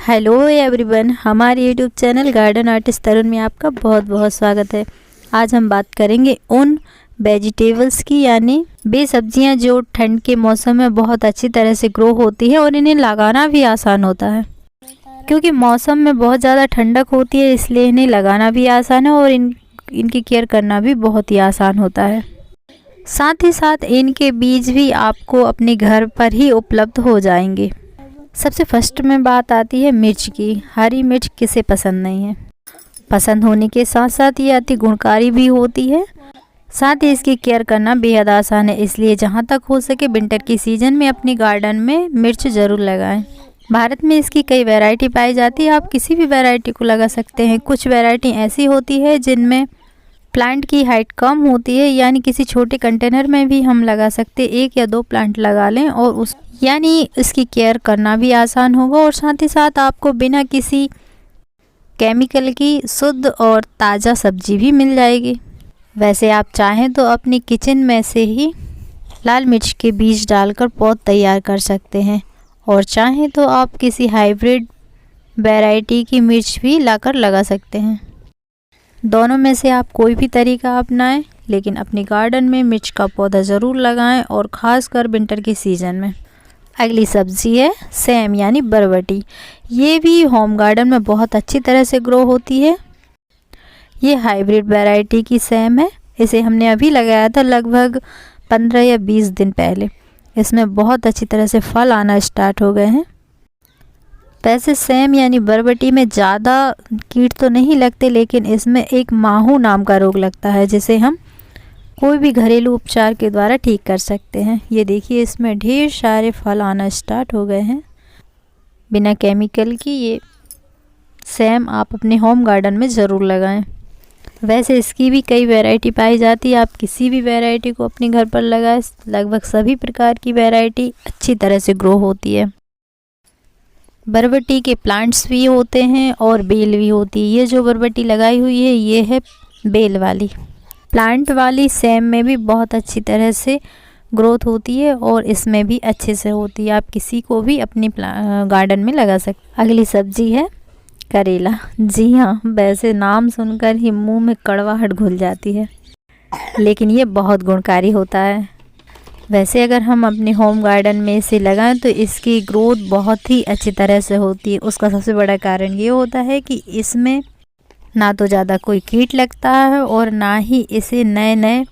Hello everyone, हमारे YouTube channel garden artist तरुण में आपका बहुत बहुत स्वागत है। आज हम बात करेंगे उन वेजिटेबल्स की, यानी वे सब्जियां जो ठंड के मौसम में बहुत अच्छी तरह से ग्रो होती है और इन्हें लगाना भी आसान होता है। क्योंकि मौसम में बहुत ज़्यादा ठंडक होती है, इसलिए इन्हें लगाना भी आसान है और इनकी केयर करना भी बहुत ही आसान होता है। साथ ही साथ इनके बीज भी आपको अपने घर पर ही उपलब्ध हो जाएंगे। सबसे फर्स्ट में बात आती है मिर्च की। हरी मिर्च किसे पसंद नहीं है। पसंद होने के साथ साथ ये अति गुणकारी भी होती है। साथ ही इसकी केयर करना बेहद आसान है, इसलिए जहाँ तक हो सके विंटर की सीज़न में अपने गार्डन में मिर्च ज़रूर लगाएं। भारत में इसकी कई वैरायटी पाई जाती है, आप किसी भी वैरायटी को लगा सकते हैं। कुछ वैरायटी ऐसी होती है जिनमें प्लांट की हाइट कम होती है, यानी किसी छोटे कंटेनर में भी हम लगा सकते हैं। 1 या 2 प्लांट लगा लें और यानी इसकी केयर करना भी आसान होगा और साथ ही साथ आपको बिना किसी केमिकल की शुद्ध और ताज़ा सब्जी भी मिल जाएगी। वैसे आप चाहें तो अपनी किचन में से ही लाल मिर्च के बीज डालकर पौध तैयार कर सकते हैं, और चाहें तो आप किसी हाइब्रिड वैरायटी की मिर्च भी लाकर लगा सकते हैं। दोनों में से आप कोई भी तरीका अपनाएं, लेकिन अपने गार्डन में मिर्च का पौधा ज़रूर लगाएं, और ख़ासकर विंटर के सीज़न में। अगली सब्ज़ी है सेम, यानी बरबटी। ये भी होम गार्डन में बहुत अच्छी तरह से ग्रो होती है। ये हाइब्रिड वैरायटी की सेम है। इसे हमने अभी लगाया था लगभग 15 या 20 दिन पहले। इसमें बहुत अच्छी तरह से फल आना स्टार्ट हो गए हैं। वैसे सेम यानी बरबटी में ज़्यादा कीट तो नहीं लगते, लेकिन इसमें एक माहू नाम का रोग लगता है, जिसे हम कोई भी घरेलू उपचार के द्वारा ठीक कर सकते हैं। ये देखिए, इसमें ढेर सारे फल आना स्टार्ट हो गए हैं बिना केमिकल की। ये सेम आप अपने होम गार्डन में ज़रूर लगाएं। वैसे इसकी भी कई वैरायटी पाई जाती है, आप किसी भी वैरायटी को अपने घर पर लगाएं। लगभग सभी प्रकार की वैरायटी अच्छी तरह से ग्रो होती है। बरबटी के प्लांट्स भी होते हैं और बेल भी होती है। ये जो बरबटी लगाई हुई है ये है बेल वाली। प्लांट वाली सेम में भी बहुत अच्छी तरह से ग्रोथ होती है और इसमें भी अच्छे से होती है। आप किसी को भी अपने गार्डन में लगा सकते। अगली सब्जी है करेला। जी हाँ, वैसे नाम सुनकर ही मुंह में कड़वाहट घुल जाती है, लेकिन ये बहुत गुणकारी होता है। वैसे अगर हम अपने होम गार्डन में इसे लगाएं तो इसकी ग्रोथ बहुत ही अच्छी तरह से होती है। उसका सबसे बड़ा कारण ये होता है कि इसमें ना तो ज़्यादा कोई कीट लगता है और ना ही इसे नए नए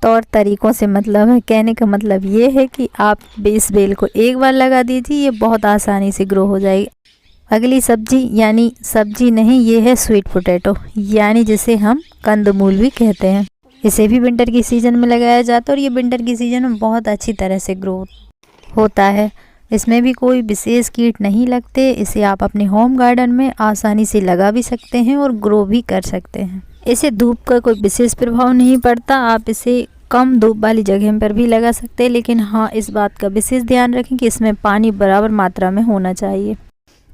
तौर तरीक़ों से मतलब है। कहने का मतलब ये है कि आप इस बेल को एक बार लगा दीजिए, ये बहुत आसानी से ग्रो हो जाएगी। अगली सब्जी, यानी सब्जी नहीं, ये है स्वीट पोटैटो, यानी जिसे हम कंदमूल भी कहते हैं। इसे भी विंटर की सीज़न में लगाया जाता है और ये विंटर की सीज़न में बहुत अच्छी तरह से ग्रो होता है। इसमें भी कोई विशेष कीट नहीं लगते। इसे आप अपने होम गार्डन में आसानी से लगा भी सकते हैं और ग्रो भी कर सकते हैं। इसे धूप का कोई विशेष प्रभाव नहीं पड़ता। आप इसे कम धूप वाली जगह पर भी लगा सकते हैं, लेकिन हाँ, इस बात का विशेष ध्यान रखें कि इसमें पानी बराबर मात्रा में होना चाहिए,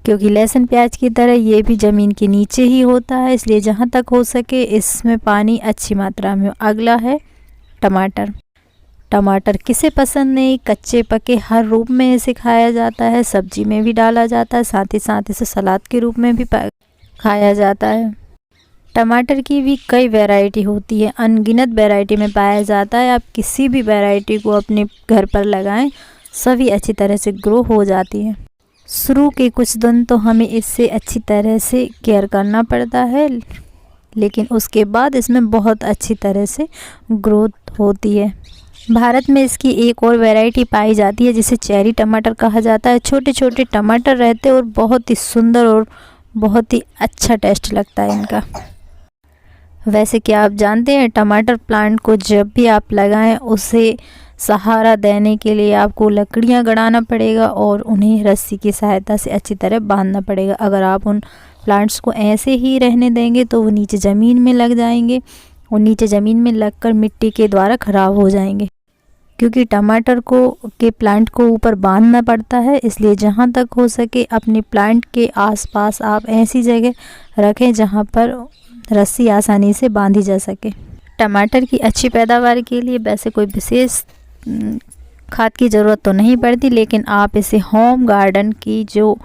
क्योंकि लहसुन प्याज की तरह ये भी ज़मीन के नीचे ही होता है, इसलिए जहाँ तक हो सके इसमें पानी अच्छी मात्रा में हो। अगला है टमाटर। टमाटर किसे पसंद नहीं। कच्चे पके हर रूप में इसे खाया जाता है, सब्जी में भी डाला जाता है, साथ ही साथ इसे सलाद के रूप में भी खाया जाता है। टमाटर की भी कई वैरायटी होती है, अनगिनत वैरायटी में पाया जाता है। आप किसी भी वैरायटी को अपने घर पर लगाएं, सभी अच्छी तरह से ग्रो हो जाती है। शुरू के कुछ दिन तो हमें इससे अच्छी तरह से केयर करना पड़ता है, लेकिन उसके बाद इसमें बहुत अच्छी तरह से ग्रोथ होती है। भारत में इसकी एक और वैरायटी पाई जाती है जिसे चेरी टमाटर कहा जाता है। छोटे छोटे टमाटर रहते हैं और बहुत ही सुंदर और बहुत ही अच्छा टेस्ट लगता है इनका। वैसे क्या आप जानते हैं, टमाटर प्लांट को जब भी आप लगाएं उसे सहारा देने के लिए आपको लकड़ियां गड़ाना पड़ेगा और उन्हें रस्सी की सहायता से अच्छी तरह बांधना पड़ेगा। अगर आप उन प्लांट्स को ऐसे ही रहने देंगे तो वो नीचे ज़मीन में लग जाएंगे और नीचे ज़मीन में लगकर मिट्टी के द्वारा ख़राब हो जाएंगे, क्योंकि टमाटर के प्लांट को ऊपर बांधना पड़ता है। इसलिए जहाँ तक हो सके अपने प्लांट के आसपास आप ऐसी जगह रखें जहाँ पर रस्सी आसानी से बांधी जा सके। टमाटर की अच्छी पैदावार के लिए वैसे कोई विशेष खाद की ज़रूरत तो नहीं पड़ती, लेकिन आप इसे होम गार्डन की जो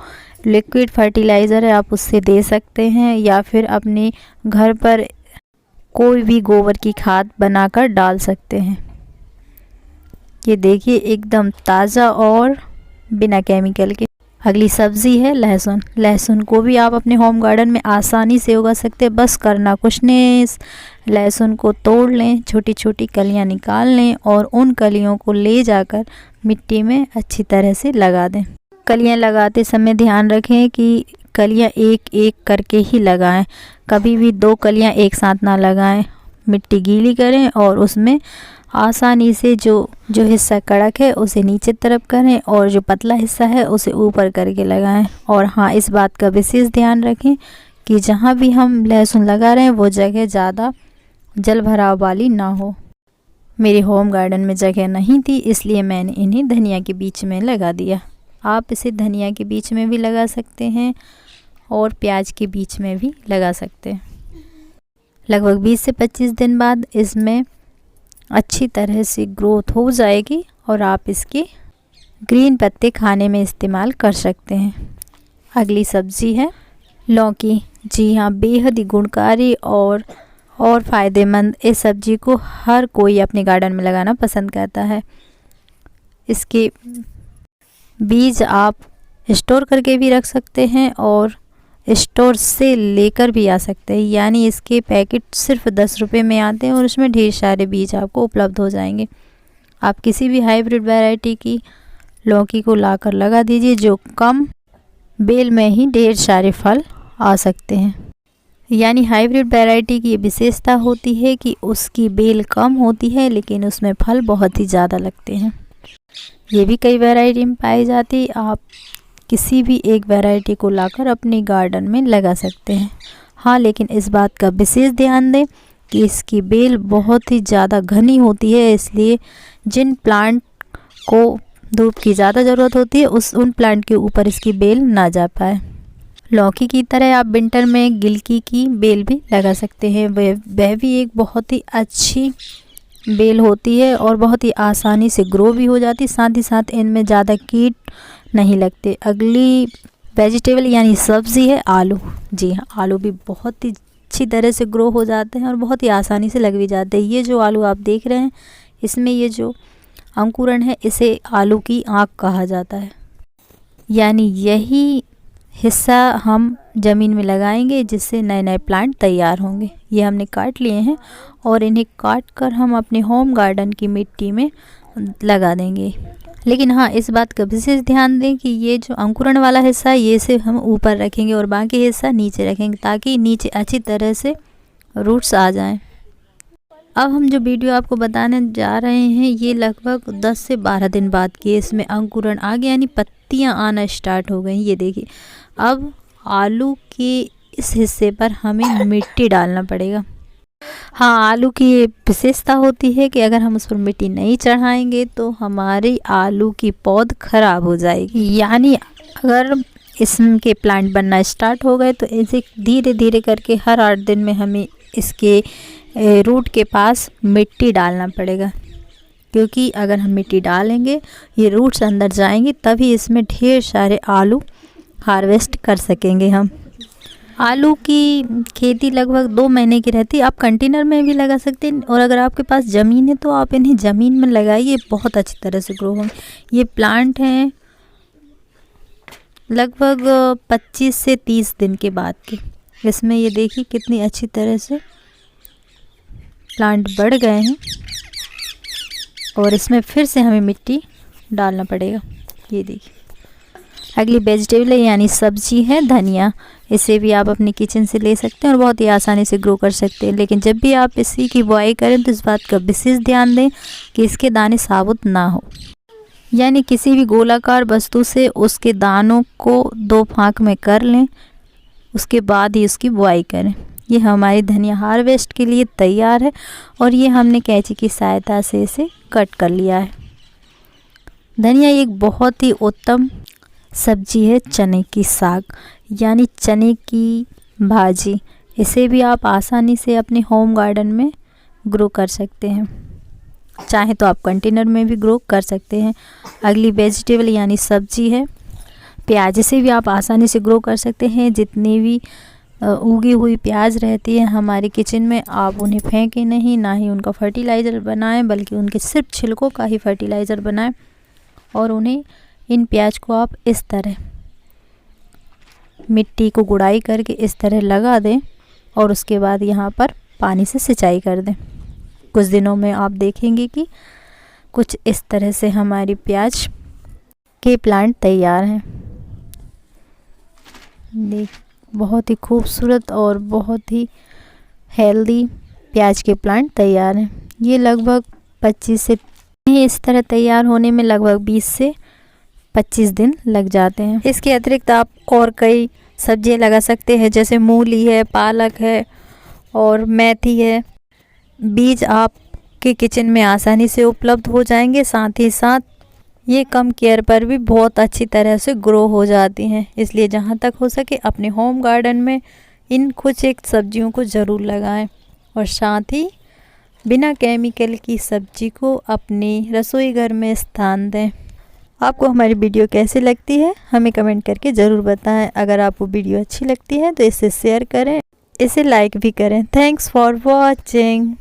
लिक्विड फर्टिलाइज़र है, आप उससे दे सकते हैं, या फिर अपने घर पर कोई भी गोबर की खाद बनाकर डाल सकते हैं। ये देखिए एकदम ताज़ा और बिना केमिकल के। अगली सब्ज़ी है लहसुन। लहसुन को भी आप अपने होम गार्डन में आसानी से उगा सकते हैं। बस करना कुछ नहीं, लहसुन को तोड़ लें, छोटी छोटी कलियां निकाल लें और उन कलियों को ले जाकर मिट्टी में अच्छी तरह से लगा दें। कलियां लगाते समय ध्यान रखें कि कलियां एक एक करके ही लगाएं, कभी भी 2 कलियां एक साथ ना लगाएं। मिट्टी गीली करें और उसमें आसानी से जो हिस्सा कड़क है उसे नीचे तरफ करें और जो पतला हिस्सा है उसे ऊपर करके लगाएं। और हाँ, इस बात का विशेष ध्यान रखें कि जहाँ भी हम लहसुन लगा रहे हैं वो जगह ज़्यादा जल भराव वाली ना हो। मेरे होम गार्डन में जगह नहीं थी, इसलिए मैंने इन्हें धनिया के बीच में लगा दिया। आप इसे धनिया के बीच में भी लगा सकते हैं और प्याज के बीच में भी लगा सकते हैं। लगभग 20 से 25 दिन बाद इसमें अच्छी तरह से ग्रोथ हो जाएगी और आप इसके ग्रीन पत्ते खाने में इस्तेमाल कर सकते हैं। अगली सब्ज़ी है लौकी। जी हाँ, बेहद ही गुणकारी और फ़ायदेमंद इस सब्ज़ी को हर कोई अपने गार्डन में लगाना पसंद करता है। इसके बीज आप स्टोर करके भी रख सकते हैं और स्टोर से लेकर भी आ सकते हैं, यानी इसके पैकेट सिर्फ 10 रुपये में आते हैं और उसमें ढेर सारे बीज आपको उपलब्ध हो जाएंगे। आप किसी भी हाइब्रिड वैरायटी की लौकी को लाकर लगा दीजिए, जो कम बेल में ही ढेर सारे फल आ सकते हैं। यानी हाइब्रिड वैरायटी की विशेषता होती है कि उसकी बेल कम होती है लेकिन उसमें फल बहुत ही ज़्यादा लगते हैं। ये भी कई वैरायटी में पाई जाती है। आप किसी भी एक वैरायटी को लाकर अपने गार्डन में लगा सकते हैं। हाँ, लेकिन इस बात का विशेष ध्यान दें कि इसकी बेल बहुत ही ज़्यादा घनी होती है, इसलिए जिन प्लांट को धूप की ज़्यादा ज़रूरत होती है उन प्लांट के ऊपर इसकी बेल ना जा पाए। लौकी की तरह आप विंटर में गिलकी की बेल भी लगा सकते हैं। वह भी एक बहुत ही अच्छी बेल होती है और बहुत ही आसानी से ग्रो भी हो जाती है, साथ ही साथ इनमें ज़्यादा कीट नहीं लगते। अगली वेजिटेबल यानी सब्ज़ी है आलू। जी हाँ, आलू भी बहुत ही अच्छी तरह से ग्रो हो जाते हैं और बहुत ही आसानी से लग भी जाते हैं। ये जो आलू आप देख रहे हैं, इसमें ये जो अंकुरण है इसे आलू की आँख कहा जाता है। यानी यही हिस्सा हम ज़मीन में लगाएंगे जिससे नए नए प्लांट तैयार होंगे। ये हमने काट लिए हैं और इन्हें काट कर हम अपने होम गार्डन की मिट्टी में लगा देंगे। लेकिन हाँ, इस बात का विशेष ध्यान दें कि ये जो अंकुरण वाला हिस्सा है ये सिर्फ हम ऊपर रखेंगे और बाकी हिस्सा नीचे रखेंगे, ताकि नीचे अच्छी तरह से रूट्स आ जाएं। अब हम जो वीडियो आपको बताने जा रहे हैं ये लगभग 10 से 12 दिन बाद की। इसमें अंकुरण आ गया, यानी पत्तियां आना स्टार्ट हो गई। ये देखिए, अब आलू के इस हिस्से पर हमें मिट्टी डालना पड़ेगा। हाँ, आलू की ये विशेषता होती है कि अगर हम उस पर मिट्टी नहीं चढ़ाएंगे तो हमारी आलू की पौध खराब हो जाएगी। यानी अगर इसके प्लांट बनना स्टार्ट हो गए तो इसे धीरे धीरे करके हर 8 दिन में हमें इसके रूट के पास मिट्टी डालना पड़ेगा, क्योंकि अगर हम मिट्टी डालेंगे ये रूट्स अंदर जाएंगे तभी इसमें ढेर सारे आलू हार्वेस्ट कर सकेंगे हम। आलू की खेती लगभग 2 महीने की रहती है। आप कंटेनर में भी लगा सकते हैं और अगर आपके पास ज़मीन है तो आप इन्हें ज़मीन में लगाइए, बहुत अच्छी तरह से ग्रो होंगे। ये प्लांट हैं लगभग 25 से 30 दिन के बाद के। इसमें ये देखिए कितनी अच्छी तरह से प्लांट बढ़ गए हैं और इसमें फिर से हमें मिट्टी डालना पड़ेगा। ये देखिए, अगली वेजिटेबल यानी सब्जी है धनिया। इसे भी आप अपनी किचन से ले सकते हैं और बहुत ही आसानी से ग्रो कर सकते हैं। लेकिन जब भी आप इसी की बुआई करें तो इस बात का विशेष ध्यान दें कि इसके दाने साबुत ना हो, यानी किसी भी गोलाकार वस्तु से उसके दानों को 2 फाँक में कर लें, उसके बाद ही उसकी बुआई करें। ये हमारी धनिया हार्वेस्ट के लिए तैयार है और ये हमने कैंची की सहायता से इसे कट कर लिया है। धनिया एक बहुत ही उत्तम सब्जी है चने की साग, यानी चने की भाजी। इसे भी आप आसानी से अपने होम गार्डन में ग्रो कर सकते हैं, चाहे तो आप कंटेनर में भी ग्रो कर सकते हैं। अगली वेजिटेबल यानी सब्जी है प्याज से भी आप आसानी से ग्रो कर सकते हैं। जितनी भी उगी हुई प्याज रहती है हमारे किचन में, आप उन्हें फेंकें नहीं, ना ही उनका फर्टिलाइज़र बनाएं, बल्कि उनके सिर्फ छिलकों का ही फर्टिलाइज़र बनाएं। और उन्हें, इन प्याज को आप इस तरह मिट्टी को गुड़ाई करके इस तरह लगा दें और उसके बाद यहाँ पर पानी से सिंचाई कर दें। कुछ दिनों में आप देखेंगे कि कुछ इस तरह से हमारी प्याज के प्लांट तैयार हैं। बहुत ही खूबसूरत और बहुत ही हेल्दी प्याज के प्लांट तैयार हैं। ये लगभग 25 से, इस तरह तैयार होने में लगभग 20 से 25 दिन लग जाते हैं। इसके अतिरिक्त आप और कई सब्जियां लगा सकते हैं, जैसे मूली है, पालक है और मेथी है। बीज आपके किचन में आसानी से उपलब्ध हो जाएंगे। साथ ही साथ ये कम केयर पर भी बहुत अच्छी तरह से ग्रो हो जाती हैं। इसलिए जहाँ तक हो सके अपने होम गार्डन में इन कुछ एक सब्जियों को ज़रूर लगाएं और साथ ही बिना केमिकल की सब्जी को अपने रसोई घर में स्थान दें। आपको हमारी वीडियो कैसी लगती है हमें कमेंट करके ज़रूर बताएं। अगर आपको वीडियो अच्छी लगती है तो इसे शेयर करें, इसे लाइक भी करें। Thanks for watching.